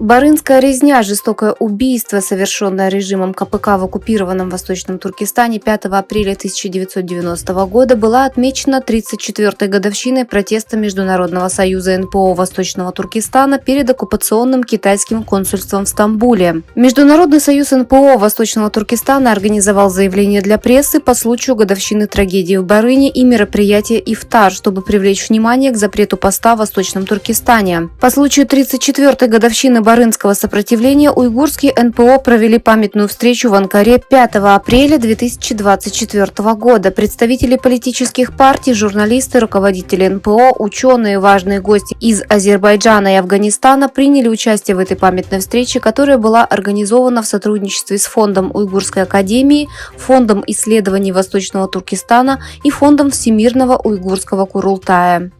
Барынская резня, жестокое убийство, совершенное режимом КПК в оккупированном Восточном Туркестане 5 апреля 1990 года, была отмечена 34-й годовщиной протеста Международного союза НПО Восточного Туркестана перед оккупационным китайским консульством в Стамбуле. Международный союз НПО Восточного Туркестана организовал заявление для прессы по случаю годовщины трагедии в Барыне и мероприятие «Ифтар», чтобы привлечь внимание к запрету поста в Восточном Туркестане. По случаю 34-й годовщины барынского сопротивления уйгурские НПО провели памятную встречу в Анкаре 5 апреля 2024 года. Представители политических партий, журналисты, руководители НПО, ученые, важные гости из Азербайджана и Афганистана приняли участие в этой памятной встрече, которая была организована в сотрудничестве с Фондом Уйгурской академии, Фондом исследований Восточного Туркестана и Фондом Всемирного уйгурского Курултая.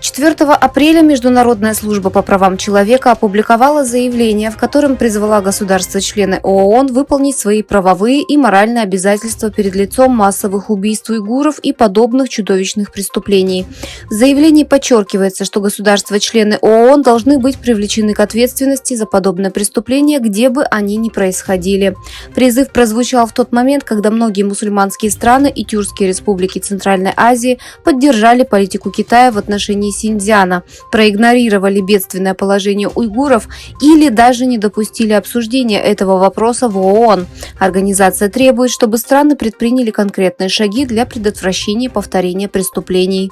4 апреля Международная служба по правам человека опубликовала заявление, в котором призвала государства-члены ООН выполнить свои правовые и моральные обязательства перед лицом массовых убийств уйгуров и подобных чудовищных преступлений. В заявлении подчеркивается, что государства-члены ООН должны быть привлечены к ответственности за подобные преступления, где бы они ни происходили. Призыв прозвучал в тот момент, когда многие мусульманские страны и тюркские республики Центральной Азии поддержали политику Китая в отношении Синьцзяна, проигнорировали бедственное положение уйгуров или даже не допустили обсуждения этого вопроса в ООН. Организация требует, чтобы страны предприняли конкретные шаги для предотвращения повторения преступлений.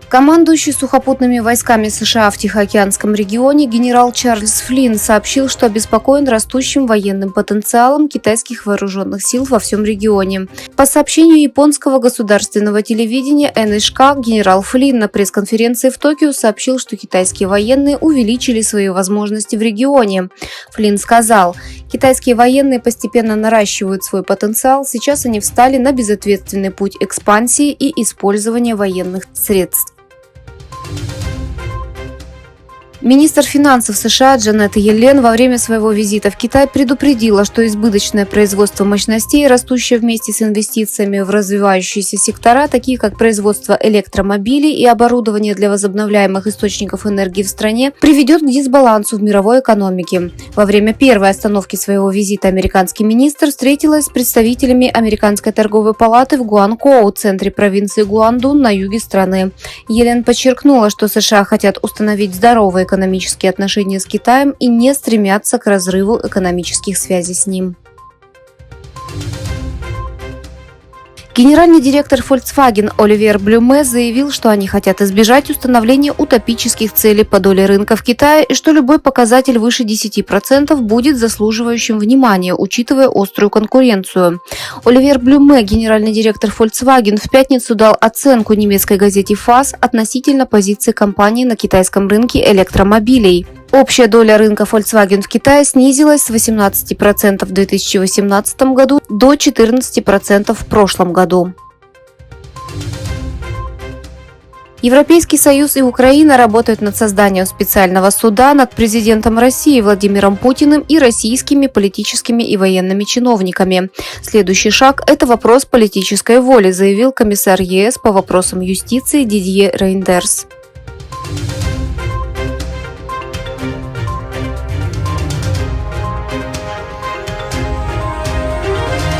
Командующий сухопутными войсками США в Тихоокеанском регионе генерал Чарльз Флинн сообщил, что обеспокоен растущим военным потенциалом китайских вооруженных сил во всем регионе. По сообщению японского государственного телевидения NHK, генерал Флинн на пресс-конференции в Токио сообщил, что китайские военные увеличили свои возможности в регионе. Флинн сказал: «Китайские военные постепенно наращивают свой потенциал, сейчас они встали на безответственный путь экспансии и использования военных средств». Министр финансов США Джанет Йеллен во время своего визита в Китай предупредила, что избыточное производство мощностей, растущее вместе с инвестициями в развивающиеся сектора, такие как производство электромобилей и оборудование для возобновляемых источников энергии в стране, приведет к дисбалансу в мировой экономике. Во время первой остановки своего визита американский министр встретилась с представителями Американской торговой палаты в Гуанкоу, центре провинции Гуандун на юге страны. Йеллен подчеркнула, что США хотят установить здоровые экономические отношения с Китаем и не стремятся к разрыву экономических связей с ним. Генеральный директор Volkswagen Оливьер Блюме заявил, что они хотят избежать установления утопических целей по доле рынка в Китае и что любой показатель выше 10% будет заслуживающим внимания, учитывая острую конкуренцию. Оливьер Блюме, генеральный директор Volkswagen, в пятницу дал оценку немецкой газете ФАС относительно позиции компании на китайском рынке электромобилей. Общая доля рынка Volkswagen в Китае снизилась с 18% в 2018 году до 14% в прошлом году. Европейский Союз и Украина работают над созданием специального суда над президентом России Владимиром Путиным и российскими политическими и военными чиновниками. Следующий шаг – это вопрос политической воли, заявил комиссар ЕС по вопросам юстиции Дидье Рейндерс.